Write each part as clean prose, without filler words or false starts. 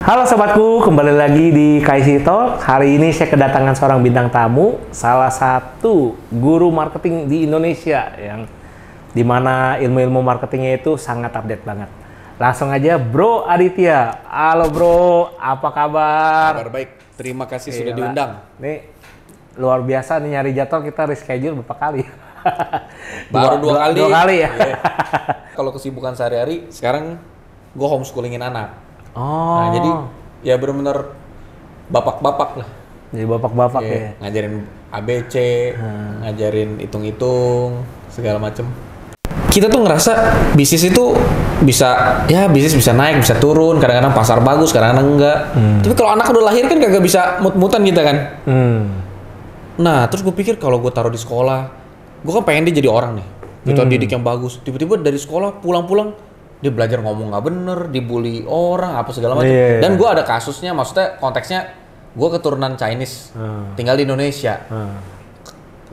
Halo sobatku, kembali lagi di KIC Talk. Hari ini saya kedatangan seorang bintang tamu, salah satu guru marketing di Indonesia yang dimana ilmu-ilmu marketingnya itu sangat update banget. Langsung aja Bro Aditya. Halo Bro, apa kabar? Kabar baik, terima kasih sudah diundang. Nih luar biasa nih nyari jadwal, kita reschedule berapa kali? Baru dua kali. Dua kali ya? Yeah. Kalau kesibukan sehari-hari, sekarang gue homeschoolingin anak. Oh. Nah, jadi ya benar-benar bapak-bapak lah. Jadi bapak-bapak ya? Ngajarin ABC, ngajarin hitung-hitung, segala macem. Kita tuh ngerasa bisnis itu bisnis bisa naik, bisa turun, kadang-kadang pasar bagus, kadang-kadang enggak. Tapi kalau anak udah lahir kan kagak bisa mut-mutan kita kan. Nah, terus gue pikir kalau gue taruh di sekolah, gue kan pengen dia jadi orang nih, kita didik yang bagus. Tiba-tiba dari sekolah pulang-pulang dia belajar ngomong nggak bener, dibully orang, apa segala macam. Dan gue ada kasusnya, maksudnya konteksnya gue keturunan Chinese, tinggal di Indonesia.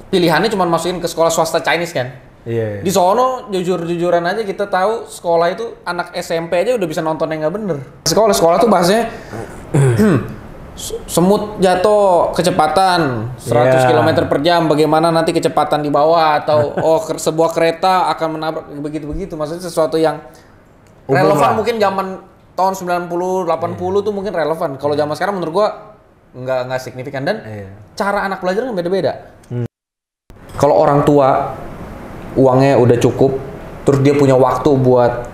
Pilihannya cuma masukin ke sekolah swasta Chinese kan. Di sono jujur-jujuran aja kita tahu sekolah itu anak SMP aja udah bisa nonton yang nggak bener. Sekolah tuh bahasanya semut jatuh kecepatan 100 km per jam, bagaimana nanti kecepatan di bawah, atau sebuah kereta akan menabrak, begitu-begitu. Maksudnya sesuatu yang relevan mungkin zaman tahun 90 80 tuh mungkin relevan. Kalau zaman sekarang menurut gua nggak signifikan, dan cara anak belajar kan beda-beda. Kalau orang tua uangnya udah cukup, terus dia punya waktu buat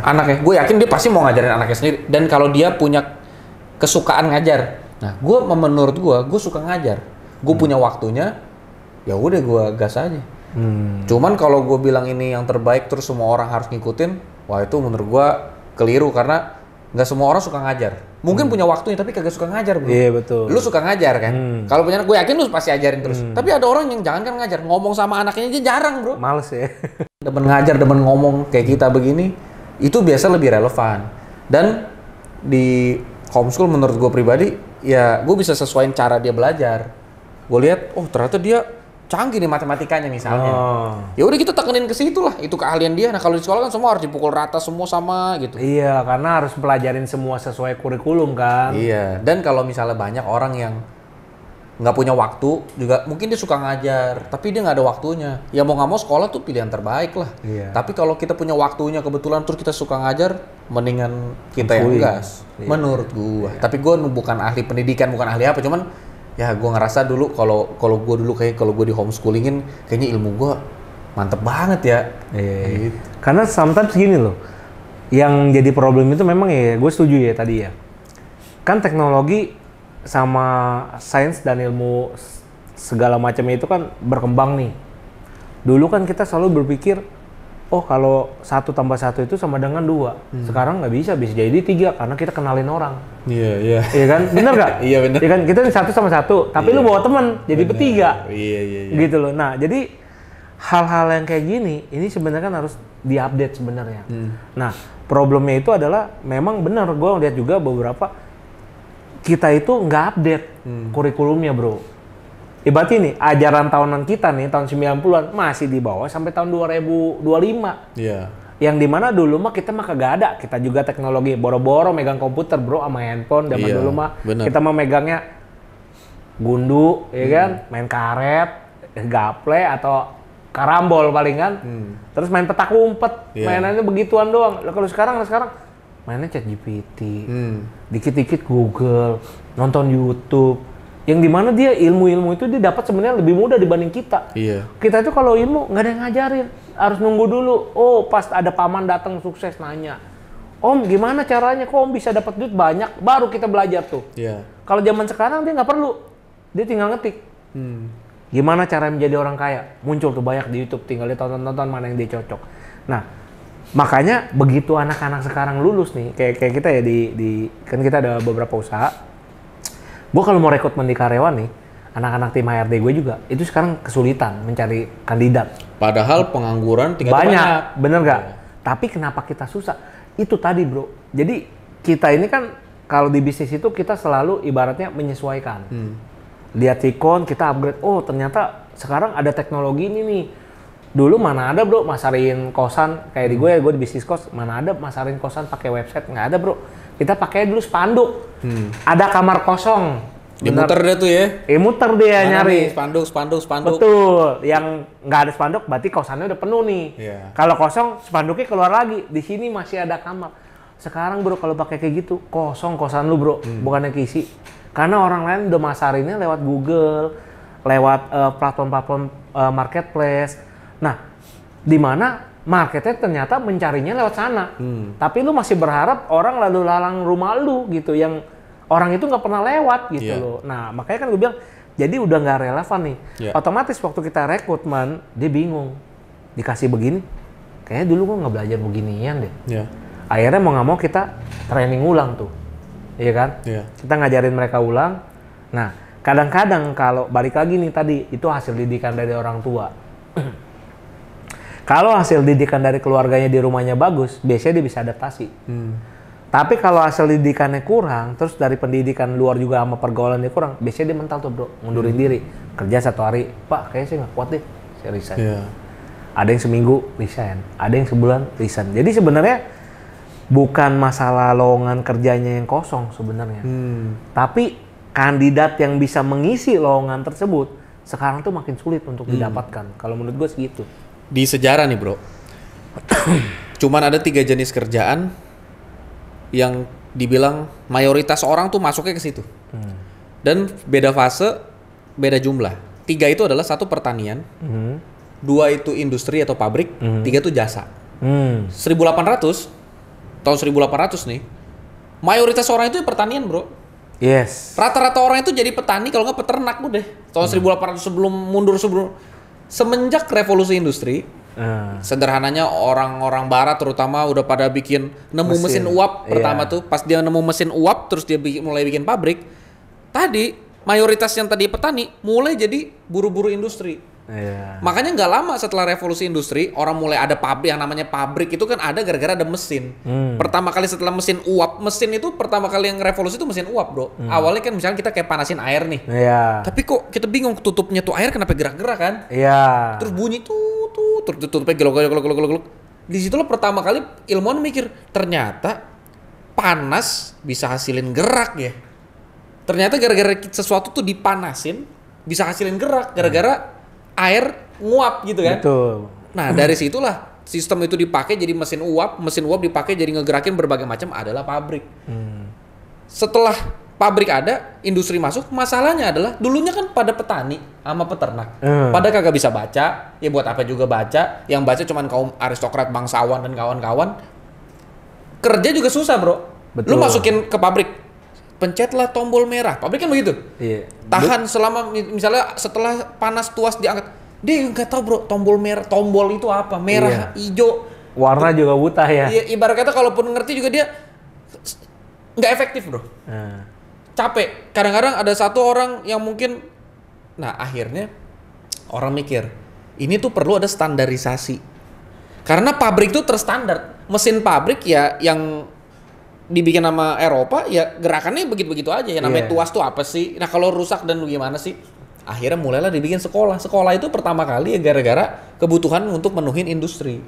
anaknya, gue yakin dia pasti mau ngajarin anaknya sendiri. Dan kalau dia punya kesukaan ngajar, nah menurut gue suka ngajar, gue punya waktunya, ya udah gue gas aja. Cuman kalau gue bilang ini yang terbaik terus semua orang harus ngikutin, wah itu menurut gue keliru, karena nggak semua orang suka ngajar. Mungkin punya waktunya tapi kagak suka ngajar, bro. Iya betul. Lu suka ngajar kan? Kalau punya anak, gue yakin lu pasti ajarin terus. Tapi ada orang yang jangankan ngajar, ngomong sama anaknya aja jarang, bro. Males ya. Demen ngajar, demen ngomong kayak kita begini, itu biasa lebih relevan. Dan di homeschool menurut gue pribadi, ya gue bisa sesuaiin cara dia belajar. Gue lihat, oh ternyata dia canggih nih matematikanya misalnya. Ya udah kita tekenin ke situ lah, itu keahlian dia. Nah kalau di sekolah kan semua harus dipukul rata, semua sama gitu. Iya, karena harus pelajarin semua sesuai kurikulum kan. Iya, dan kalau misalnya banyak orang yang nggak punya waktu juga, mungkin dia suka ngajar, tapi dia nggak ada waktunya. Ya mau nggak mau sekolah tuh pilihan terbaik lah. Iya. Tapi kalau kita punya waktunya kebetulan terus kita suka ngajar, mendingan kita yang gas. Iya. Menurut gua. Iya. Tapi gua bukan ahli pendidikan, bukan ahli apa, cuman ya gue ngerasa dulu kalau gue dulu kalau gue di homeschoolingin kayaknya ilmu gue mantep banget ya. Gitu. Karena sometimes gini loh, yang jadi problem itu memang ya gue setuju ya tadi ya, kan teknologi sama sains dan ilmu segala macamnya itu kan berkembang nih. Dulu kan kita selalu berpikir, oh kalau 1 + 1 itu sama dengan 2. Sekarang nggak bisa jadi 3 karena kita kenalin orang. Iya kan, bener nggak? Iya bener. Ya kan, kita 1 sama 1, tapi lu bawa temen jadi bertiga. Iya. Gitu loh. Nah jadi hal-hal yang kayak gini, ini sebenarnya kan harus diupdate sebenarnya. Nah problemnya itu adalah memang benar, gue lihat juga beberapa kita itu nggak update kurikulumnya, bro. Ibaratnya nih, ajaran tahunan kita nih, tahun 90-an, masih di bawah sampai tahun 2025. Iya. Yang dimana dulu mah kita mah kagak ada. Kita juga teknologi, boro-boro megang komputer, bro, sama handphone. Zaman dulu mah, kita mah megangnya gundu, ya kan? Main karet, gaple, atau karambol paling kan. Terus main petak umpet, mainannya begituan doang. Kalau sekarang mainnya ChatGPT, dikit-dikit Google, nonton YouTube. Yang dimana dia ilmu-ilmu itu dia dapat sebenarnya lebih mudah dibanding kita. Iya. Kita itu kalau ilmu nggak ada yang ngajarin, harus nunggu dulu. Oh pas ada paman datang sukses nanya, Om gimana caranya kok Om bisa dapat duit banyak, baru kita belajar tuh. Iya. Kalau zaman sekarang dia nggak perlu, dia tinggal ngetik. Gimana cara menjadi orang kaya? Muncul tuh banyak di YouTube, tinggal ditonton-tonton mana yang dia cocok. Nah makanya begitu anak-anak sekarang lulus nih, kayak kita ya kan kita ada beberapa usaha. Gue kalau mau rekrutmen di karyawan nih, anak-anak tim HRD gue juga, itu sekarang kesulitan mencari kandidat. Padahal pengangguran tinggal banyak. Bener nggak? Tapi kenapa kita susah? Itu tadi, bro. Jadi kita ini kan kalau di bisnis itu kita selalu ibaratnya menyesuaikan. Lihat sikon, kita upgrade. Oh ternyata sekarang ada teknologi ini nih. Dulu mana ada bro masarin kosan kayak di gue di bisnis kos, mana ada masarin kosan pakai website, nggak ada bro. Kita pakai dulu spanduk. Ada kamar kosong. Dimuter deh tuh ya. Muter dia mana nyari. Nih, spanduk. Betul. Yang nggak ada spanduk berarti kosannya udah penuh nih. Yeah. Kalau kosong spanduknya keluar lagi. Di sini masih ada kamar. Sekarang bro kalau pakai kayak gitu kosong kosan lu bro, bukannya keisi. Karena orang lain udah masarinnya lewat Google, lewat platform-platform marketplace. Nah, di mana marketnya ternyata mencarinya lewat sana. Tapi lu masih berharap orang lalu lalang rumah lu gitu, yang orang itu nggak pernah lewat gitu loh. Nah, makanya kan gue bilang, jadi udah nggak relevan nih. Otomatis waktu kita rekrutmen, dia bingung. Dikasih begini, kayaknya dulu gue nggak belajar beginian deh. Akhirnya mau nggak mau kita training ulang tuh. Iya kan? Kita ngajarin mereka ulang. Nah, kadang-kadang kalau balik lagi nih tadi, itu hasil didikan dari orang tua. Kalau hasil didikan dari keluarganya di rumahnya bagus, biasanya dia bisa adaptasi. Tapi kalau hasil didikannya kurang, terus dari pendidikan luar juga sama pergaulannya kurang, biasanya dia mental tuh bro, mundurin diri. Kerja 1 hari, Pak kayaknya saya nggak kuat deh, saya resign. Ada yang seminggu resign, ada yang sebulan resign. Jadi sebenarnya bukan masalah lowongan kerjanya yang kosong sebenarnya. Tapi kandidat yang bisa mengisi lowongan tersebut, sekarang tuh makin sulit untuk didapatkan. Kalau menurut gue segitu. Di sejarah nih bro, cuman ada 3 jenis kerjaan yang dibilang mayoritas orang tuh masuknya ke situ. Dan beda fase, beda jumlah. 3 itu adalah 1 pertanian, 2 itu industri atau pabrik, 3 itu jasa. 1800, tahun 1800 nih, mayoritas orang itu pertanian bro. Yes. Rata-rata orang itu jadi petani kalau nggak peternak udah. Tahun 1800 sebelum semenjak revolusi industri, sederhananya orang-orang barat terutama udah pada bikin mesin uap pertama tuh. Pas dia nemu mesin uap terus dia mulai bikin pabrik. Tadi mayoritas yang tadi petani mulai jadi buru-buru industri. Makanya nggak lama setelah revolusi industri orang mulai ada pabrik, yang namanya pabrik itu kan ada gara-gara ada mesin. Pertama kali setelah mesin uap, mesin itu pertama kali yang revolusi itu mesin uap bro. Awalnya kan misalnya kita kayak panasin air nih, tapi kok kita bingung tutupnya tuh air kenapa gerak-gerak kan? Terus bunyi terus tutupnya gelok. Di situlah pertama kali ilmuwan mikir ternyata panas bisa hasilin gerak ya. Ternyata gara-gara sesuatu tuh dipanasin bisa hasilin gerak gara-gara air nguap gitu kan. Betul. Nah dari situlah sistem itu dipakai jadi mesin uap dipakai jadi ngegerakin berbagai macam adalah pabrik. Setelah pabrik ada, industri masuk, masalahnya adalah dulunya kan pada petani sama peternak. Pada kagak bisa baca, ya buat apa juga baca, yang baca cuman kaum aristokrat, bangsawan dan kawan-kawan. Kerja juga susah bro. Betul. Lu masukin ke pabrik, pencetlah tombol merah. Pabrik kan begitu. Tahan selama misalnya setelah panas tuas diangkat. Dia nggak tahu bro tombol merah. Tombol itu apa? Merah, hijau. Warna juga buta ya. Ibarat kata kalaupun ngerti juga dia nggak efektif bro. Capek. Kadang-kadang ada satu orang yang mungkin. Nah akhirnya orang mikir ini tuh perlu ada standarisasi. Karena pabrik itu terstandar. Mesin pabrik ya yang dibikin sama Eropa ya gerakannya begitu-begitu aja ya namanya tuas tuh apa sih. Nah kalau rusak dan gimana sih, akhirnya mulailah dibikin sekolah itu pertama kali ya gara-gara kebutuhan untuk menuhin industri.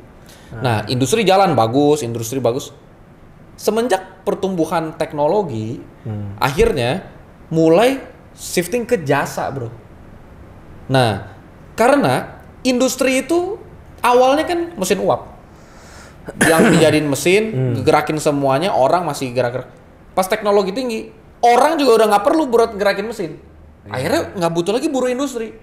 Nah industri jalan bagus, semenjak pertumbuhan teknologi akhirnya mulai shifting ke jasa bro. Nah karena industri itu awalnya kan mesin uap yang dijadiin mesin, gerakin semuanya, orang masih gerak-gerak. Pas teknologi tinggi, orang juga udah nggak perlu buat gerakin mesin. Akhirnya nggak butuh lagi buruh industri.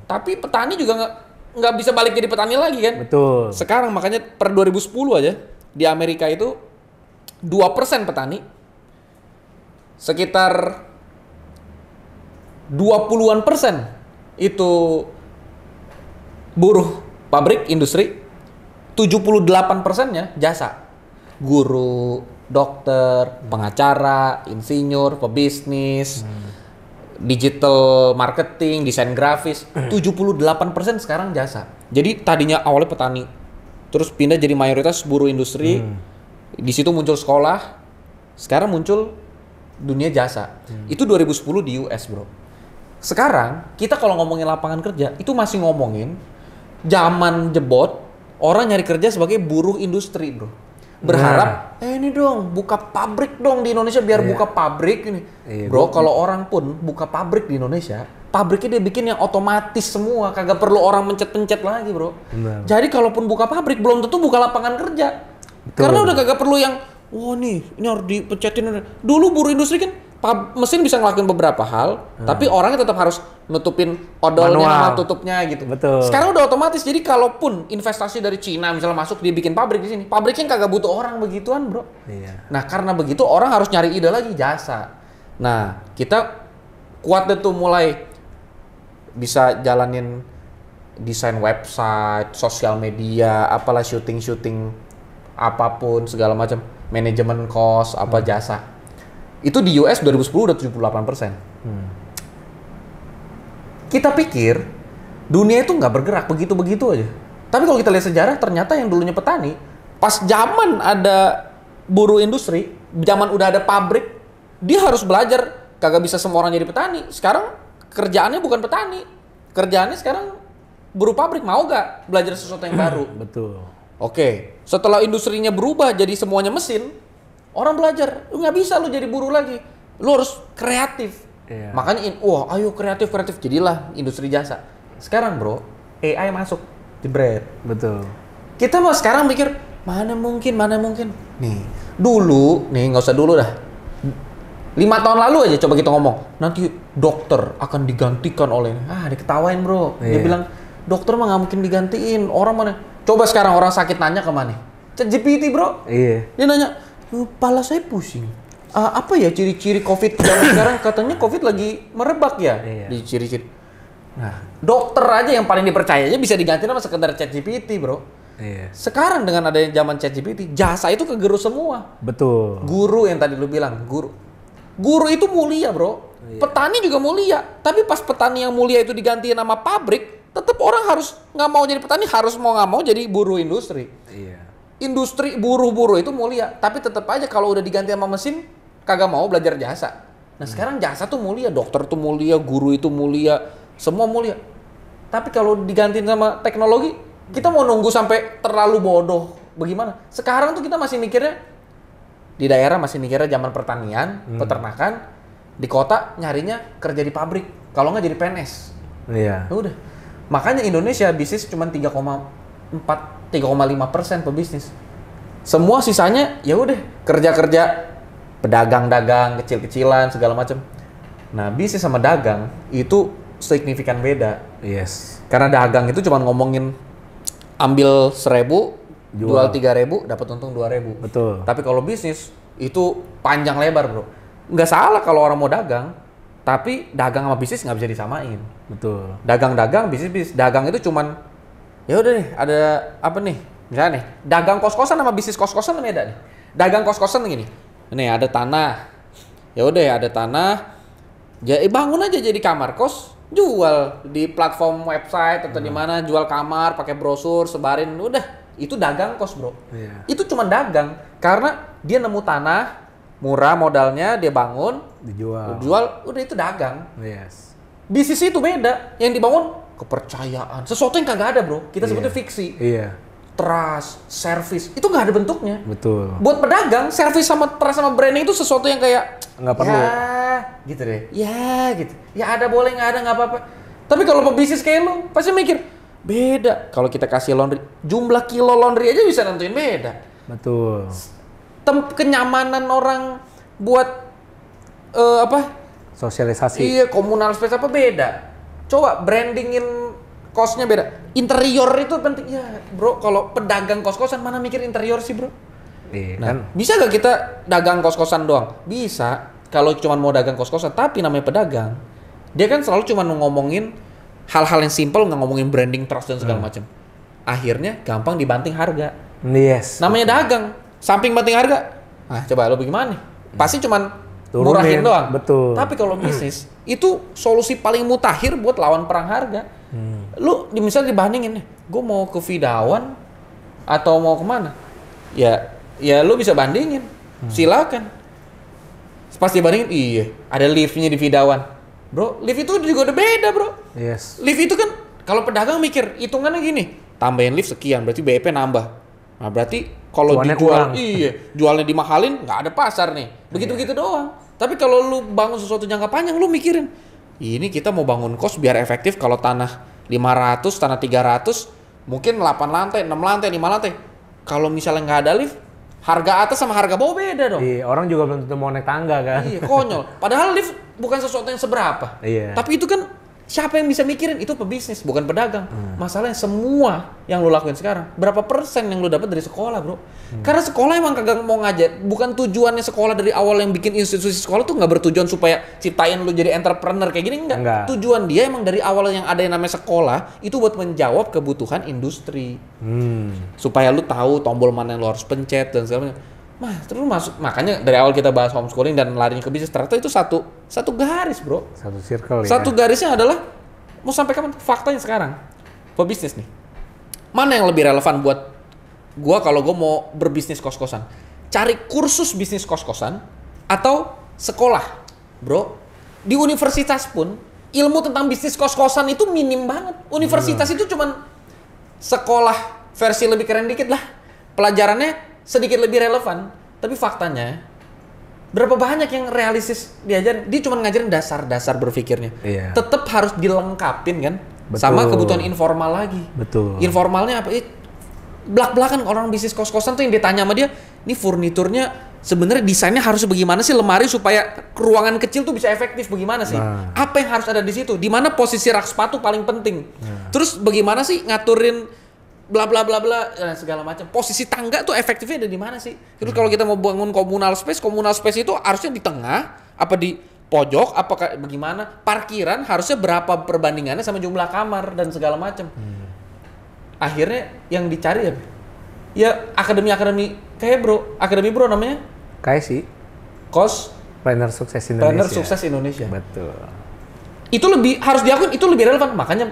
Tapi petani juga nggak bisa balik jadi petani lagi kan. Betul. Sekarang makanya per 2010 aja di Amerika itu 2% petani, sekitar 20-an% itu buruh pabrik industri. 78%-nya jasa. Guru, dokter, pengacara, insinyur, pebisnis, digital marketing, desain grafis. 78% sekarang jasa. Jadi tadinya awalnya petani, terus pindah jadi mayoritas buruh industri. Di situ muncul sekolah. Sekarang muncul dunia jasa. Itu 2010 di US, bro. Sekarang kita kalau ngomongin lapangan kerja, itu masih ngomongin zaman jebot, orang nyari kerja sebagai buruh industri, bro. Berharap, ini dong, buka pabrik dong di Indonesia biar buka pabrik ini. Bro, kalau orang pun buka pabrik di Indonesia, pabriknya dia bikin yang otomatis semua, kagak perlu orang mencet-pencet lagi, bro. Benar. Jadi kalaupun buka pabrik, belum tentu buka lapangan kerja. Betul. Karena udah kagak perlu yang, wah nih, ini harus dipencetin. Dulu buruh industri kan, mesin bisa ngelakuin beberapa hal, tapi orangnya tetap harus nutupin odolnya sama tutupnya gitu. Betul. Sekarang udah otomatis, jadi kalaupun investasi dari Cina misalnya masuk, dia bikin pabrik di sini, pabriknya kagak butuh orang begituan, bro. Iya. Nah, karena begitu orang harus nyari ide lagi, jasa. Nah, kita kuat deh tuh mulai bisa jalanin desain website, sosial media, apalah syuting apapun segala macam, manajemen cost, apa jasa. Itu di US 2010 udah 78%. Kita pikir dunia itu nggak bergerak begitu-begitu aja. Tapi kalau kita lihat sejarah, ternyata yang dulunya petani, pas zaman ada buruh industri, zaman udah ada pabrik, dia harus belajar, kagak bisa semua orang jadi petani. Sekarang kerjaannya bukan petani, kerjaannya sekarang buruh pabrik. Mau nggak belajar sesuatu yang baru? Betul. Oke, setelah industrinya berubah jadi semuanya mesin, orang belajar, lu nggak bisa lu jadi buruh lagi, lu harus kreatif. Iya. Makanya, wah ayo kreatif, jadilah industri jasa. Sekarang bro, AI masuk, jebret. Betul. Kita mau sekarang mikir, mana mungkin. Nih, dulu, nggak usah dulu dah. 5 tahun lalu aja coba kita ngomong, nanti dokter akan digantikan oleh, diketawain bro. Dia bilang, dokter mah nggak mungkin digantiin, orang mana? Coba sekarang orang sakit nanya ke mana? ChatGPT bro. Iya. Dia nanya, kepala saya pusing. Apa ya ciri-ciri COVID zaman sekarang? Katanya COVID lagi merebak ya. Iya. Di ciri-ciri. Nah, dokter aja yang paling dipercaya aja bisa diganti sama sekedar ChatGPT, bro. Iya. Sekarang dengan adanya zaman ChatGPT, jasa itu kegerus semua. Betul. Guru yang tadi lu bilang, guru itu mulia, bro. Iya. Petani juga mulia. Tapi pas petani yang mulia itu diganti nama pabrik, tetap orang harus nggak mau jadi petani, harus mau nggak mau jadi buruh industri. Iya. Industri buruh-buruh itu mulia, tapi tetap aja kalau udah diganti sama mesin, kagak mau belajar jasa. Nah sekarang jasa tuh mulia, dokter tuh mulia, guru itu mulia, semua mulia. Tapi kalau diganti sama teknologi, kita mau nunggu sampai terlalu bodoh, bagaimana? Sekarang tuh kita masih mikirnya, di daerah masih mikirnya zaman pertanian, peternakan, di kota nyarinya kerja di pabrik, kalau nggak jadi PNS. Iya. Udah. Makanya Indonesia bisnis cuma 3,5% pebisnis. Semua sisanya ya udah kerja pedagang-dagang kecil-kecilan segala macam. Nah, bisnis sama dagang itu signifikan beda. Yes. Karena dagang itu cuma ngomongin ambil 1.000, jual 3.000, dapat untung 2.000. Betul. Tapi kalau bisnis itu panjang lebar, bro. Nggak salah kalau orang mau dagang, tapi dagang sama bisnis nggak bisa disamain. Betul. Dagang, bisnis. Dagang itu cuman ya udah nih, ada apa nih? Misalnya nih, dagang kos-kosan sama bisnis kos-kosan beda nih. Dagang kos-kosan gini. Ini ada tanah. Ya udah ada tanah. Ya bangun aja jadi kamar kos, jual di platform website atau di mana, jual kamar, pakai brosur, sebarin, udah. Itu dagang kos, bro. Iya. Itu cuman dagang karena dia nemu tanah murah modalnya, dia bangun, dijual, udah itu dagang. Yes. Bisnis itu beda. Yang dibangun kepercayaan. Sesuatu yang kagak ada, bro. Kita sebutnya fiksi. Iya. Trust, service. Itu nggak ada bentuknya. Betul. Buat pedagang, service sama trust sama branding itu sesuatu yang kayak Nggak perlu. Ya, gitu deh. Ya, gitu. Ya ada boleh, nggak ada nggak apa-apa. Tapi kalau pebisnis kayak lu, pasti mikir, beda. Kalau kita kasih laundry, jumlah kilo laundry aja bisa nentuin beda. Betul. Kenyamanan orang buat Sosialisasi. Iya, komunal space apa beda. Coba brandingin kosnya beda. Interior itu penting ya, bro. Kalau pedagang kos-kosan mana mikir interior sih, bro? Iya, Nah, kan. bisa gak kita dagang kos-kosan doang? Bisa. Kalau cuma mau dagang kos-kosan, tapi namanya pedagang, dia kan selalu cuma ngomongin hal-hal yang simple, nggak ngomongin branding, trust dan segala macam. Akhirnya gampang dibanting harga. Yes. Namanya dagang, samping banting harga. Nah, coba lo bagaimana? Pasti cuman Turunin, murahin doang. betul. Tapi kalau bisnis itu solusi paling mutakhir buat lawan perang harga. Lu misalnya dibandingin nih, gue mau ke Vidawan atau mau kemana? Ya lu bisa bandingin. Silakan. Pas dibandingin, iya ada liftnya di Vidawan. Bro, lift itu juga udah beda, bro. Yes. Lift itu kan Kalau pedagang mikir, hitungannya gini, tambahin lift sekian, berarti BEP nambah. Nah berarti kalau dijual, jualnya dimahalin, nggak ada pasar nih. Begitu-begitu doang. Tapi kalau lu bangun sesuatu jangka panjang, lu mikirin, ini kita mau bangun kos biar efektif kalau tanah 500, tanah 300, mungkin 8 lantai, 6 lantai, 5 lantai. Kalau misalnya nggak ada lift, harga atas sama harga bawah beda dong. Iya, orang juga belum tentu mau naik tangga kan. Iya, konyol. Padahal lift bukan sesuatu yang seberapa. Iya. Tapi itu kan siapa yang bisa mikirin? Itu pebisnis, bukan pedagang. Masalahnya semua yang lu lakuin sekarang, berapa persen yang lu dapat dari sekolah, bro? Karena sekolah emang kagak mau ngajar. Bukan tujuannya sekolah dari awal yang bikin institusi sekolah tuh nggak bertujuan supaya ciptain lu jadi entrepreneur kayak gini, enggak. Tujuan dia emang dari awal yang ada yang namanya sekolah, itu buat menjawab kebutuhan industri. Supaya lu tahu tombol mana yang lu harus pencet dan segala macam. Terus masuk, makanya dari awal kita bahas homeschooling dan larinya ke bisnis, ternyata itu satu garis, bro. Satu circle ya. Satu garisnya adalah mau sampai kapan? Faktanya sekarang, pebisnis nih. Mana yang lebih relevan buat gua kalau gua mau berbisnis kos-kosan? Cari kursus bisnis kos-kosan atau sekolah, bro? Di universitas pun ilmu tentang bisnis kos-kosan itu minim banget. Universitas itu cuman sekolah versi lebih keren dikit lah. Pelajarannya sedikit lebih relevan, tapi faktanya berapa banyak yang realistis diajarin? Dia cuma ngajarin dasar-dasar berpikirnya. Iya. Tetap harus dilengkapin kan, sama kebutuhan informal lagi. Betul. Informalnya apa? Belak-belakan orang bisnis kos-kosan tuh yang ditanya sama dia, ini furniturnya sebenarnya desainnya harus bagaimana sih lemari supaya ruangan kecil tuh bisa efektif bagaimana sih? Apa yang harus ada di situ? Di mana posisi rak sepatu paling penting? Terus bagaimana sih ngaturin bla bla bla bla dan segala macam. Posisi tangga tuh efektifnya ada di mana sih? Terus kalau kita mau bangun komunal space itu harusnya di tengah apa di pojok apa bagaimana? Parkiran harusnya berapa perbandingannya sama jumlah kamar dan segala macam. Akhirnya yang dicari apa? Ya akademi kayak akademi bro namanya? Kayak sih. Kos Planner Sukses Indonesia. Planner Sukses Indonesia. Betul. Itu lebih harus diakui, itu lebih relevan. Makanya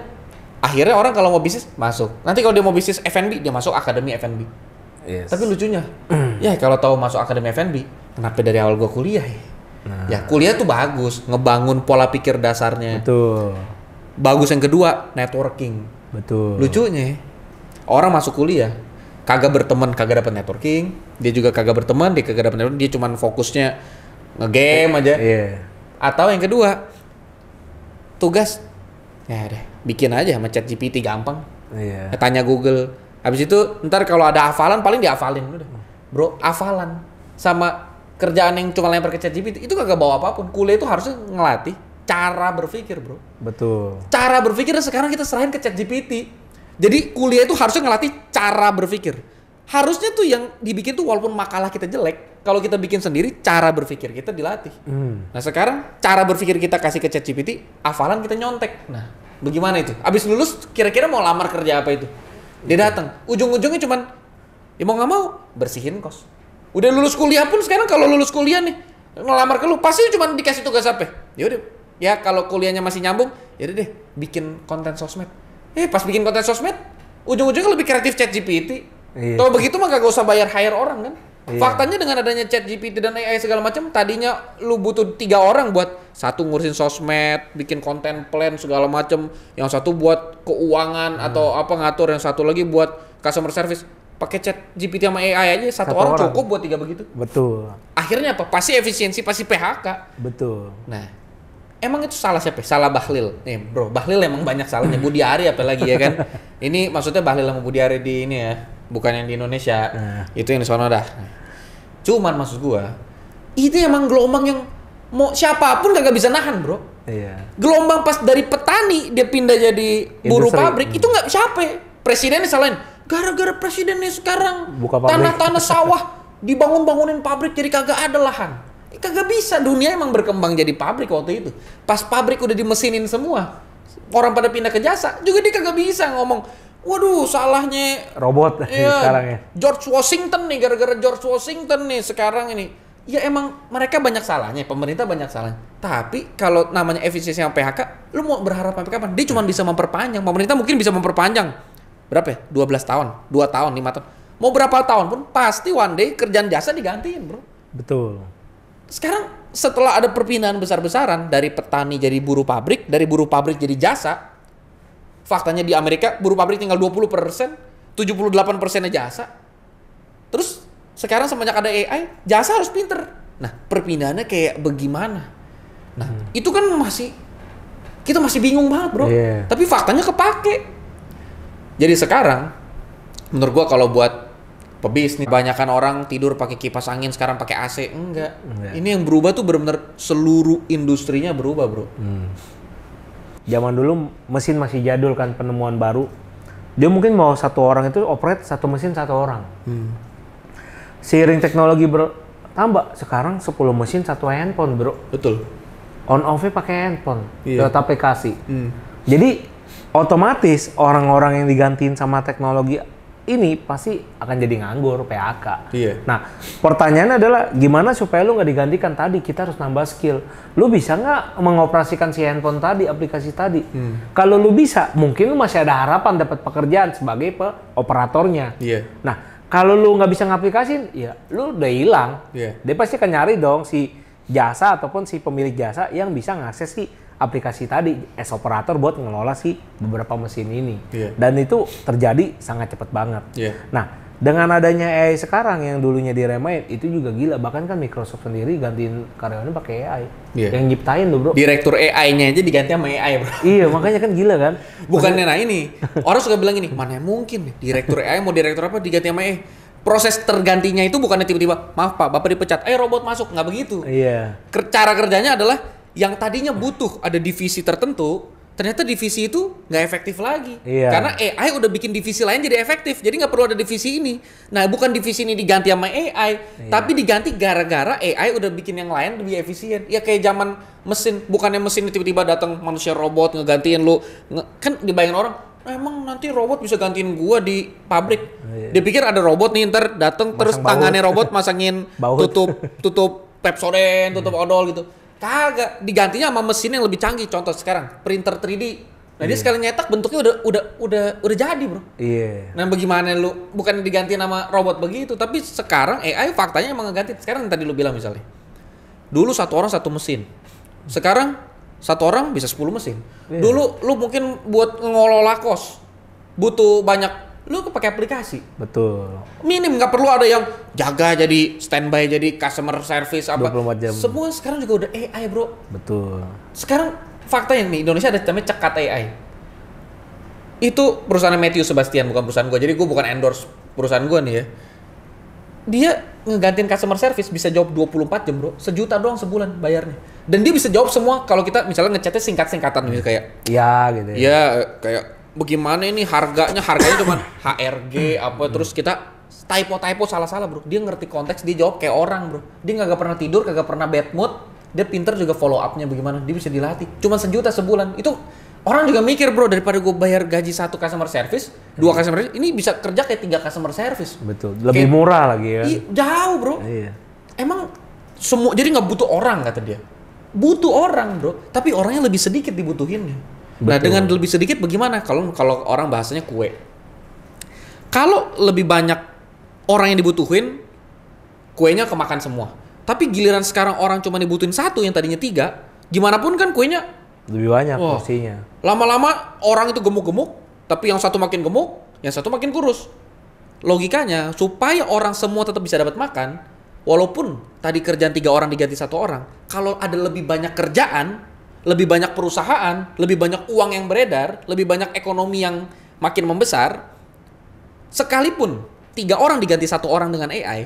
akhirnya orang kalau mau bisnis masuk. Nanti kalau dia mau bisnis F&B dia masuk akademi F&B. Yes. Tapi lucunya, ya kalau tahu masuk akademi F&B, kenapa dari awal gua kuliah ya? Ya kuliah tuh bagus, ngebangun pola pikir dasarnya. Betul. Bagus yang kedua, networking. Betul. Lucunya, orang masuk kuliah kagak berteman, kagak dapat networking. Dia juga kagak berteman, dia kagak dapat networking. Dia cuma fokusnya ngegame aja. Iya. Atau yang kedua, tugas ya deh, bikin aja sama ChatGPT gampang. Iya. Tanya Google. Habis itu ntar kalau ada hafalan paling dihafalin udah. Bro, hafalan sama kerjaan yang cuma lempar ke ChatGPT itu kagak bawa apapun. Kuliah itu harusnya ngelatih cara berpikir, bro. Betul. Cara berpikir sekarang kita serahin ke ChatGPT. Jadi kuliah itu harusnya ngelatih cara berpikir. Harusnya tuh yang dibikin tuh walaupun makalah kita jelek, kalau kita bikin sendiri cara berpikir kita dilatih. Nah sekarang cara berpikir kita kasih ke ChatGPT, hafalan kita nyontek. Nah bagaimana itu? Abis lulus kira-kira mau lamar kerja apa itu? Dia datang, ujung-ujungnya cuman ya mau nggak mau bersihin kos. Udah lulus kuliah pun sekarang kalau lulus kuliah nih ngelamar ke lu pasti cuma dikasih tugas apa? Ya udah, ya kalau kuliahnya masih nyambung, ya udah deh bikin konten sosmed. Pas bikin konten sosmed, ujung-ujungnya lebih kreatif ChatGPT. Iya. Kalau begitu mah kagak usah bayar hire orang kan? Iya. Faktanya dengan adanya ChatGPT dan AI segala macam, tadinya lu butuh 3 orang buat satu ngurusin sosmed, bikin konten plan segala macam, yang satu buat keuangan atau apa ngatur, yang satu lagi buat customer service. Pakai ChatGPT sama AI aja satu orang cukup buat 3 begitu. Betul. Akhirnya apa? Pasti efisiensi, pasti PHK. Betul. Nah, emang itu salah siapa? Salah Bahlil. Nih, bro, Bahlil emang banyak salahnya. Budi Ari apalagi ya kan? Ini maksudnya Bahlil sama Budi Ari di ini ya, bukan yang di Indonesia. Itu yang di sana dah. Cuman maksud gua, itu emang gelombang yang mau siapapun kagak bisa nahan, bro. Iya. Gelombang pas dari petani dia pindah jadi buruh pabrik, itu nggak siapa? Presiden disalahin. Gara-gara presidennya sekarang tanah-tanah sawah dibangun-bangunin pabrik jadi kagak ada lahan. Kagak bisa, dunia emang berkembang jadi pabrik waktu itu. Pas pabrik udah dimesinin semua, orang pada pindah ke jasa, juga dia kagak bisa ngomong, waduh salahnya robot sekarang ya. George Washington nih, gara-gara George Washington nih sekarang ini. Ya emang mereka banyak salahnya, pemerintah banyak salahnya. Tapi kalau namanya efisiensi yang PHK, lu mau berharap sampai kapan? Dia cuma bisa memperpanjang, pemerintah mungkin bisa memperpanjang. Berapa ya? 12 tahun, 2 tahun, 5 tahun. Mau berapa tahun pun pasti one day kerjaan jasa digantiin, bro. Betul. Sekarang setelah ada perpindahan besar-besaran dari petani jadi buruh pabrik, dari buruh pabrik jadi jasa, Faktanya di Amerika buruh pabrik tinggal 20%, 78%-nya jasa. Terus sekarang semenjak ada AI, jasa harus pinter. Nah, perpindahannya kayak bagaimana? Nah, itu kan kita masih bingung banget, bro. Yeah. Tapi faktanya kepake. Jadi sekarang, menurut gua kalau buat pebisnis, kebanyakan orang tidur pakai kipas angin, sekarang pakai AC. Enggak. Ini yang berubah tuh benar-benar seluruh industrinya berubah, bro. Zaman dulu mesin masih jadul kan, penemuan baru. Dia mungkin mau satu orang itu operate satu mesin satu orang. Seiring teknologi bertambah, sekarang 10 mesin satu handphone, bro. Betul. On off-nya pakai handphone, lewat aplikasi. Jadi otomatis orang-orang yang digantiin sama teknologi ini pasti akan jadi nganggur, PHK. Iya. Nah, pertanyaannya adalah gimana supaya lu nggak digantikan tadi? Kita harus nambah skill. Lu bisa nggak mengoperasikan si handphone tadi, aplikasi tadi? Kalau lu bisa, mungkin lu masih ada harapan dapat pekerjaan sebagai operatornya. Iya. Nah, kalau lu nggak bisa ngaplikasiin, ya lu udah hilang. Iya. Dia pasti akan nyari dong si jasa ataupun si pemilik jasa yang bisa ngakses si aplikasi tadi as operator buat ngelola si beberapa mesin ini. Dan itu terjadi sangat cepat banget. Nah, dengan adanya AI sekarang yang dulunya diremain, itu juga gila. Bahkan kan Microsoft sendiri gantiin karyawannya pakai AI. Yang nyiptain loh, bro. Direktur AI-nya aja diganti sama AI, bro. Iya, makanya kan gila kan. Bukannya nah ini, orang suka bilang gini, mana mungkin nih direktur AI mau direktur apa diganti sama AI. Proses tergantinya itu bukannya tiba-tiba, maaf Pak, Bapak dipecat, ayo robot masuk, nggak begitu. Iya. Cara kerjanya adalah yang tadinya butuh ada divisi tertentu, ternyata divisi itu nggak efektif lagi. Karena AI udah bikin divisi lain jadi efektif, jadi nggak perlu ada divisi ini. Nah, bukan divisi ini diganti sama AI, tapi diganti gara-gara AI udah bikin yang lain lebih efisien. Ya kayak zaman mesin, bukannya mesin tiba-tiba datang manusia robot ngegantiin lu, kan dibayangin orang, emang nanti robot bisa gantiin gua di pabrik. Dia pikir ada robot nih ntar dateng terus tangannya robot masangin tutup Pepsodent, tutup odol gitu. Kagak, digantinya sama mesin yang lebih canggih. Contoh sekarang printer 3D. Nah, dia sekali nyetak bentuknya udah jadi, bro. Nah, bagaimana lu bukan digantiin sama robot begitu, tapi sekarang AI faktanya emang ngeganti. Sekarang yang tadi lu bilang misalnya. Dulu satu orang satu mesin. Sekarang satu orang bisa 10 mesin. Dulu lu mungkin buat ngelola kos butuh banyak, lu pakai aplikasi. Betul. Minim, nggak perlu ada yang jaga jadi standby jadi customer service apa. 24 jam. Semua sekarang juga udah AI, bro. Betul. Sekarang faktanya nih Indonesia ada namanya Cekat AI. Itu perusahaan Matthew Sebastian, bukan perusahaan gua. Jadi gua bukan endorse perusahaan gua nih ya. Dia ngegantiin customer service bisa jawab 24 jam, bro. 1 juta doang sebulan bayarnya. Dan dia bisa jawab semua kalau kita misalnya ngechatnya singkat-singkatan gitu kayak. Iya gitu ya. Iya, kayak bagaimana ini harganya cuma HRG apa terus kita typo salah-salah, bro. Dia ngerti konteks, dia jawab kayak orang, bro. Dia kagak pernah tidur, kagak pernah bad mood. Dia pinter juga follow up-nya bagaimana. Dia bisa dilatih. Cuma 1 juta sebulan. Itu orang juga mikir, bro, daripada gue bayar gaji 1 customer service, 2 customer service, ini bisa kerja kayak 3 customer service. Betul. Lebih kayak, murah lagi ya. Jauh, bro. Iya. Emang semua jadi nggak butuh orang kata dia. Butuh orang, bro. Tapi orangnya lebih sedikit dibutuhinnya. Betul. Nah, dengan lebih sedikit bagaimana? Kalau orang bahasanya kue. Kalau lebih banyak orang yang dibutuhin, kuenya kemakan semua. Tapi giliran sekarang orang cuma dibutuhin 1 yang tadinya 3, gimana pun kan kuenya lebih banyak porsinya. Lama-lama orang itu gemuk-gemuk, tapi yang satu makin gemuk, yang satu makin kurus. Logikanya supaya orang semua tetap bisa dapat makan, walaupun tadi kerjaan 3 orang diganti 1 orang, kalau ada lebih banyak kerjaan, lebih banyak perusahaan, lebih banyak uang yang beredar, lebih banyak ekonomi yang makin membesar, sekalipun 3 orang diganti 1 orang dengan AI,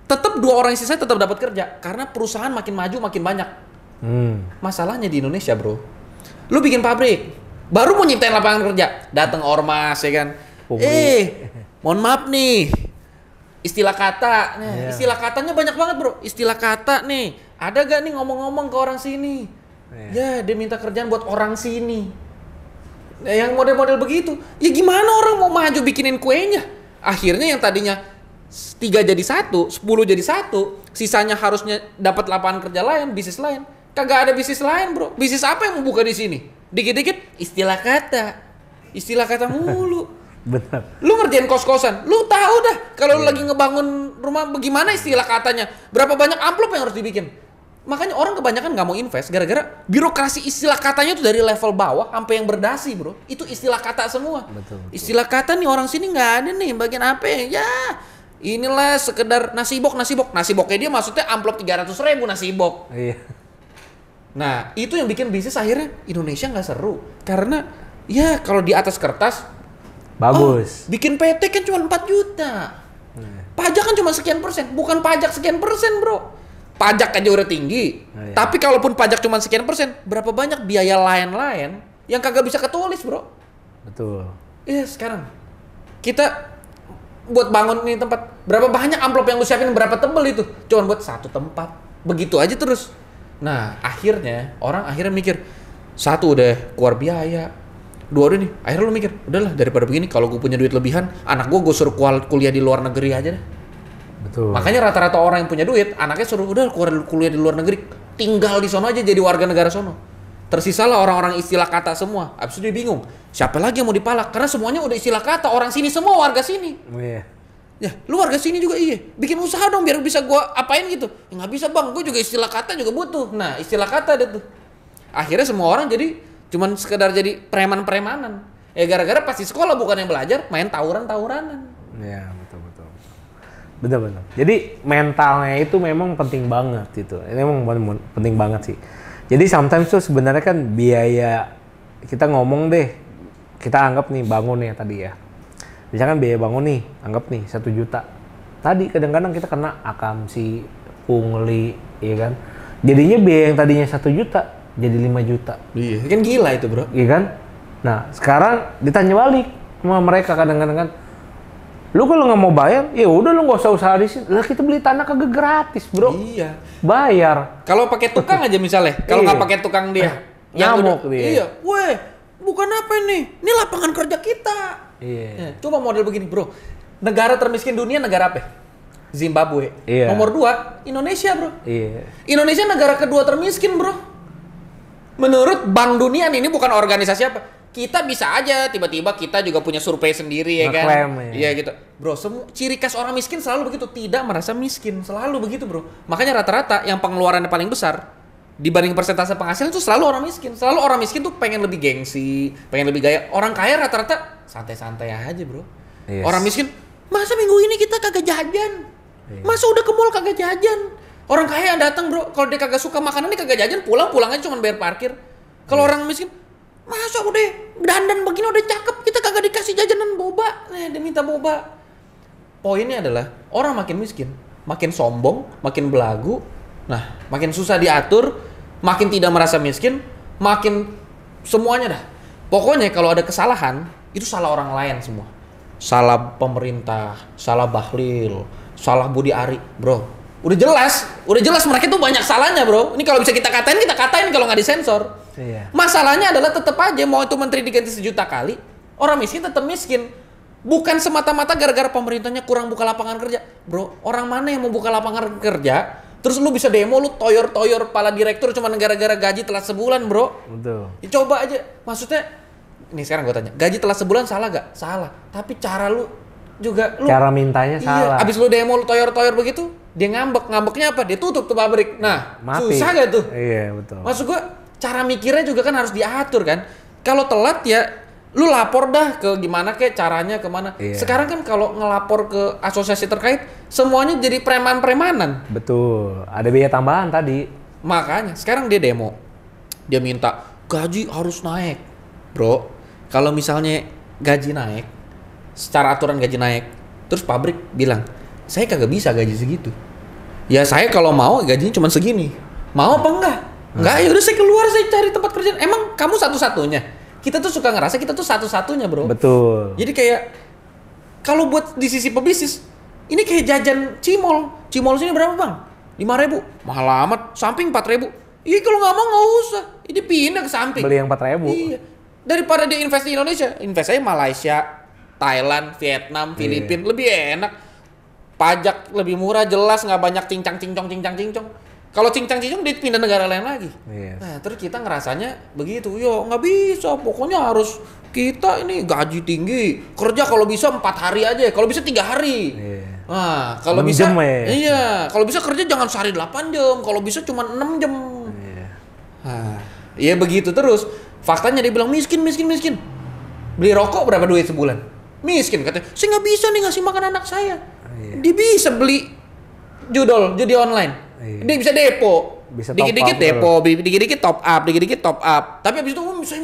tetap 2 orang yang sisa tetap dapat kerja karena perusahaan makin maju makin banyak. Masalahnya di Indonesia, bro, lu bikin pabrik, baru mau nyiptain lapangan kerja, datang ormas ya kan, mohon maaf nih, istilah kata, istilah katanya banyak banget, bro, istilah kata nih, ada gak nih ngomong-ngomong ke orang sini? Ya, dia minta kerjaan buat orang sini. Yang model-model begitu. Ya gimana orang mau maju bikinin kuenya? Akhirnya yang tadinya 3 jadi 1, 10 jadi 1, sisanya harusnya dapat lapangan kerja lain, bisnis lain. Kagak ada bisnis lain, bro. Bisnis apa yang mau buka di sini? Dikit-dikit istilah kata mulu. Benar. Lu ngerjain kos-kosan, lu tahu dah kalau lu lagi ngebangun rumah bagaimana istilah katanya. Berapa banyak amplop yang harus dibikin? Makanya orang kebanyakan nggak mau invest gara-gara birokrasi istilah katanya tuh dari level bawah sampai yang berdasi, bro. Itu istilah kata semua. Betul. Istilah kata nih orang sini nggak ada nih bagian apa ya? Inilah sekedar nasibok. Nasiboknya dia maksudnya amplop 300.000 nasibok. Iya. Nah, itu yang bikin bisnis akhirnya Indonesia nggak seru. Karena ya kalau di atas kertas bagus. Bikin PT kan cuma 4 juta. Pajak kan cuma sekian persen, bukan pajak sekian persen, bro. Pajak aja udah tinggi. Iya. Tapi kalaupun pajak cuma sekian persen, berapa banyak biaya lain-lain yang kagak bisa ketulis, bro. Betul. Iya, sekarang kita buat bangun nih tempat, berapa banyak amplop yang lu siapin, berapa tebel itu? Cuma buat satu tempat. Begitu aja terus. Nah, akhirnya orang mikir, satu udah keluar biaya, dua udah nih, akhirnya lu mikir, udahlah daripada begini, kalau gue punya duit lebihan, anak gue suruh kuliah di luar negeri aja deh. Betul. Makanya rata-rata orang yang punya duit, anaknya suruh udah kuliah di luar negeri, tinggal di sono aja jadi warga negara sono. Tersisalah orang-orang istilah kata semua. Abis itu dia bingung, siapa lagi yang mau dipalak? Karena semuanya udah istilah kata, orang sini semua warga sini. Iya. Ya, lu warga sini juga iya. Bikin usaha dong biar bisa gua apain gitu. Ya nggak bisa bang, gua juga istilah kata juga butuh. Nah, istilah kata ada tuh. Akhirnya semua orang jadi cuman sekedar jadi preman-premanan. Ya gara-gara pasti sekolah bukan yang belajar, main tawuran-tawuranan. Iya, betul. Benar. Jadi mentalnya itu memang penting banget itu. Ini memang penting banget sih. Jadi sometimes tuh sebenarnya kan biaya, kita ngomong deh, kita anggap nih bangun ya tadi ya. Misalkan biaya bangun nih, anggap nih 1 juta. Tadi kadang-kadang kita kena akamsi, pungli, ya kan. Jadinya biaya yang tadinya 1 juta jadi 5 juta. Iya, kan gila itu, bro. Iya kan? Nah, sekarang ditanya balik sama mereka kadang-kadang kan, lu kalau nggak mau bayar, ya udah lu nggak usah usaha di sini. Lah kita beli tanah kagak gratis, bro. Iya. Bayar. Kalau pakai tukang aja misalnya, kalau nggak pakai tukang dia, nyamuk dia. Iya, weh, bukan apa ini? Ini lapangan kerja kita. Iya. Ya, coba model begini, bro. Negara termiskin dunia negara apa? Zimbabwe. Iya. Nomor 2, Indonesia, bro. Iya. Indonesia negara kedua termiskin, bro. Menurut Bank Dunia nih, ini bukan organisasi apa. Kita bisa aja tiba-tiba kita juga punya survei sendiri ya kan. Iya gitu. Bro, ciri khas orang miskin selalu begitu, tidak merasa miskin, selalu begitu, bro. Makanya rata-rata yang pengeluarannya paling besar dibanding persentase penghasilan itu selalu orang miskin. Selalu orang miskin tuh pengen lebih gengsi, pengen lebih gaya. Orang kaya rata-rata santai-santai aja, bro. Yes. Orang miskin, masa minggu ini kita kagak jajan? Yes. Masa udah ke mall kagak jajan? Orang kaya yang datang, bro, kalau dia kagak suka makanan dia kagak jajan, pulang aja cuma bayar parkir. Kalau orang miskin, masa udah dandan begini udah cakep, kita kagak dikasih jajanan boba. Dia minta boba. Poinnya adalah orang makin miskin, makin sombong, makin belagu. Nah, makin susah diatur, makin tidak merasa miskin, makin semuanya dah. Pokoknya kalau ada kesalahan, itu salah orang lain semua. Salah pemerintah, salah Bahlil, salah Budi Ari, bro. Udah jelas mereka tuh banyak salahnya, bro. Ini kalau bisa kita katain kalau nggak disensor. Iya. Masalahnya adalah tetap aja mau itu menteri diganti 1 juta kali, orang miskin tetap miskin. Bukan semata-mata gara-gara pemerintahnya kurang buka lapangan kerja, bro. Orang mana yang mau buka lapangan kerja? Terus lu bisa demo, lu toyor-toyor kepala direktur cuma gara-gara gaji telat sebulan, bro. Betul. Ya, coba aja. Maksudnya, ini sekarang gue tanya, gaji telat sebulan salah gak? Salah. Tapi cara lu juga, cara mintanya salah. Abis lu demo, lu toyor-toyor begitu, dia ngambeknya apa? Dia tutup tuh pabrik. Nah, mati. Susah gak tuh? Iya, betul. Maksud gue, cara mikirnya juga kan harus diatur kan. Kalau telat ya, lu lapor dah ke gimana kek caranya kemana. Iya. Sekarang kan kalau ngelapor ke asosiasi terkait, semuanya jadi preman-premanan. Betul. Ada biaya tambahan tadi. Makanya sekarang dia demo, dia minta gaji harus naik, bro. Kalau misalnya gaji naik, secara aturan gaji naik, terus pabrik bilang, saya kagak bisa gaji segitu. Ya saya kalau mau gajinya cuma segini. Mau apa enggak? Enggak, ya udah saya keluar, saya cari tempat kerja. Emang kamu satu-satunya? Kita tuh suka ngerasa kita tuh satu-satunya, bro. Betul. Jadi kayak kalau buat di sisi pebisnis, ini kayak jajan cimol. Cimol sini berapa, Bang? 5.000. Mahal amat, samping 4.000. Iya, kalau nggak mau nggak usah. Ini pindah ke samping. Beli yang 4.000. Iya. Daripada dia invest di Indonesia, invest aja Malaysia, Thailand, Vietnam, Filipina, lebih enak. Pajak lebih murah, jelas, nggak banyak cincang-cincong. Kalau cincang-cincong dia pindah negara lain lagi. Yes. Nah, terus kita ngerasanya begitu. Yo, nggak bisa. Pokoknya harus kita ini gaji tinggi. Kerja kalau bisa 4 hari aja. Kalau bisa 3 hari. Yeah. Nah, kalau bisa iya, kalau bisa kerja jangan sehari 8 jam, kalau bisa cuma 6 jam. Iya. Nah, ya begitu terus. Faktanya dia bilang miskin. Beli rokok berapa duit sebulan? Miskin katanya. Saya nggak bisa nih ngasih makan anak saya. Iya. Dia bisa beli judi online. Iya. Dia bisa depo. Dikit-dikit depo, dikit-dikit top up. Tapi abis itu saya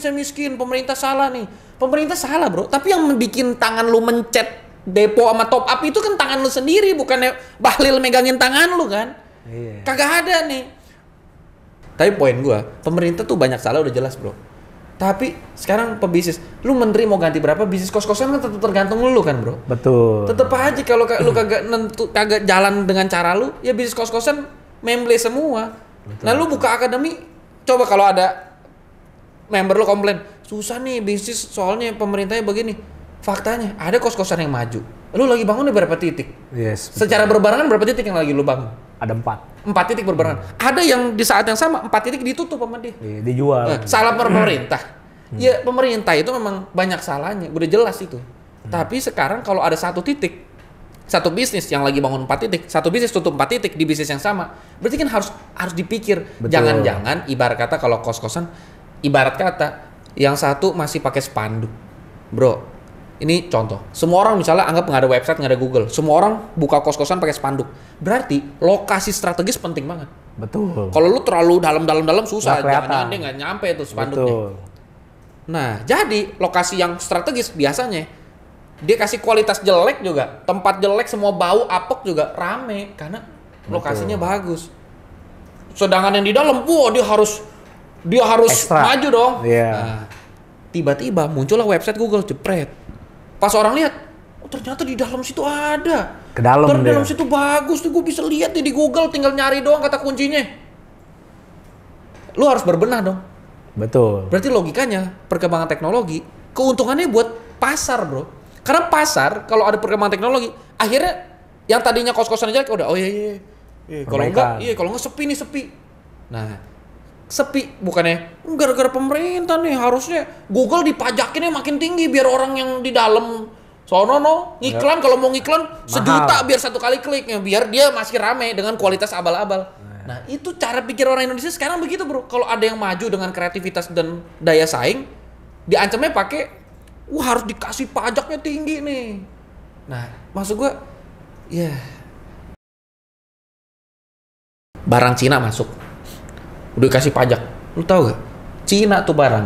miskin. Pemerintah salah nih. Pemerintah salah, bro. Tapi yang bikin tangan lu mencet depo sama top up itu kan tangan lu sendiri, bukannya Bahlil megangin tangan lu kan. Iya. Kagak ada nih. Tapi poin gua, pemerintah tuh banyak salah udah jelas, bro. Tapi sekarang pebisnis, lu menteri mau ganti berapa, bisnis kos-kosan kan tetap tergantung lu kan, bro. Betul. Tetep aja kalau lu kagak jalan dengan cara lu, ya bisnis kos-kosan memble semua. Betul. Nah, lu buka akademi, coba kalau ada member lu komplain, susah nih bisnis soalnya pemerintahnya begini. Faktanya, ada kos-kosan yang maju. Lu lagi bangun di berapa titik? Yes. Betul. Secara berbarengan berapa titik yang lagi lu bangun? Ada 4 titik berbarengan. Ada yang di saat yang sama 4 titik ditutup sama dia. Iya, dijual. Salah pemerintah. Ya pemerintah itu memang banyak salahnya, udah jelas itu. Tapi sekarang kalau ada satu titik, satu bisnis yang lagi bangun 4 titik, satu bisnis tutup 4 titik di bisnis yang sama, berarti kan harus dipikir. Betul. Jangan-jangan ibarat kata kalau kos-kosan, ibarat kata yang satu masih pakai spanduk, bro. Ini contoh, semua orang misalnya anggap nggak ada website, nggak ada Google, semua orang buka kos-kosan pakai spanduk. Berarti lokasi strategis penting banget. Betul. Kalau lu terlalu dalam susah, jangan-jangan dia nggak nyampe tuh spanduknya. Betul. Nah, jadi lokasi yang strategis biasanya dia kasih kualitas jelek juga, tempat jelek semua bau apek juga rame karena lokasinya bagus. Sedangkan yang di dalam, dia harus extra. Maju dong. Yeah. Nah, tiba-tiba muncullah website Google, jepret. Pas orang lihat, ternyata di dalam situ ada. Ke dalam dia. Dalam situ bagus tuh, gue bisa lihat di Google, tinggal nyari doang kata kuncinya. Lu harus berbenah dong. Betul. Berarti logikanya perkembangan teknologi, keuntungannya buat pasar, bro. Karena pasar kalau ada perkembangan teknologi, akhirnya yang tadinya kos-kosan aja udah kalau enggak sepi. Nah, sepi bukannya gara-gara pemerintah nih, harusnya Google dipajakinnya makin tinggi biar orang yang di dalam ngiklan kalau mau ngiklan sejuta biar 1 kali kliknya, biar dia masih rame dengan kualitas abal-abal. Nah, itu cara pikir orang Indonesia sekarang begitu, bro. Kalau ada yang maju dengan kreativitas dan daya saing, diancamnya pakai harus dikasih pajaknya tinggi nih. Nah, maksud gua barang Cina masuk udah kasih pajak, lu tahu gak? Cina tuh barang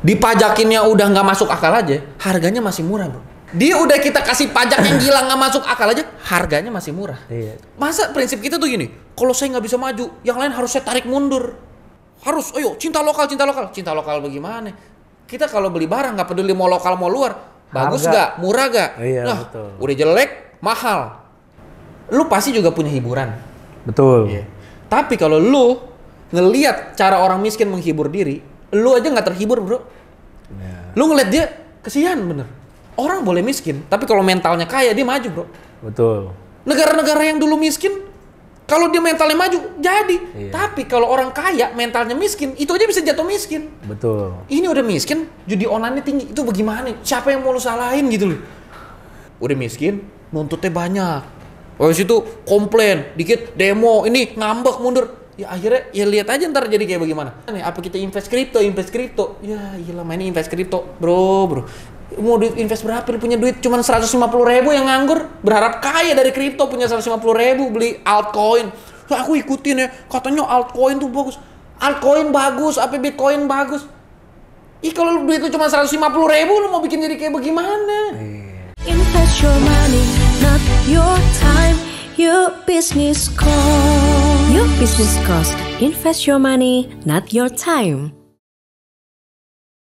dipajakinnya udah nggak masuk akal aja, harganya masih murah, bro. Dia udah kita kasih pajak yang gila nggak masuk akal aja, harganya masih murah. Iya. Masa prinsip kita tuh gini, kalau saya nggak bisa maju, yang lain harus saya tarik mundur. Harus, ayo cinta lokal bagaimana? Kita kalau beli barang nggak peduli mau lokal mau luar, bagus nggak, murah nggak? Iya, betul. Udah jelek, mahal. Lu pasti juga punya hiburan. Betul. Iya. Tapi kalau lu ngelihat cara orang miskin menghibur diri, lu aja nggak terhibur, bro. Yeah. Lu ngeliat dia, kesian bener. Orang boleh miskin, tapi kalau mentalnya kaya dia maju, bro. Betul. Negara-negara yang dulu miskin, kalau dia mentalnya maju, jadi. Yeah. Tapi kalau orang kaya mentalnya miskin, itu aja bisa jatuh miskin. Betul. Ini udah miskin, judi online-nya tinggi, itu bagaimana? Siapa yang mau lu salahin gitu loh? Udah miskin, nuntutnya banyak. Habis itu komplain, dikit demo, ini ngambek mundur. Ya akhirnya ya lihat aja ntar jadi kayak bagaimana. Nih, apa kita invest kripto? Ya gila mainnya invest kripto, bro. Mau duit invest berapa? Lu punya duit cuma 150.000 yang nganggur, berharap kaya dari kripto, punya 150.000 beli altcoin. Nah, aku ikutin ya, katanya altcoin tuh bagus. Altcoin bagus, apa Bitcoin bagus. Kalau lu duit lu cuma 150.000, lu mau bikin jadi kayak bagaimana? Invest your money, not your time. Your business cost. Invest your money, not your time.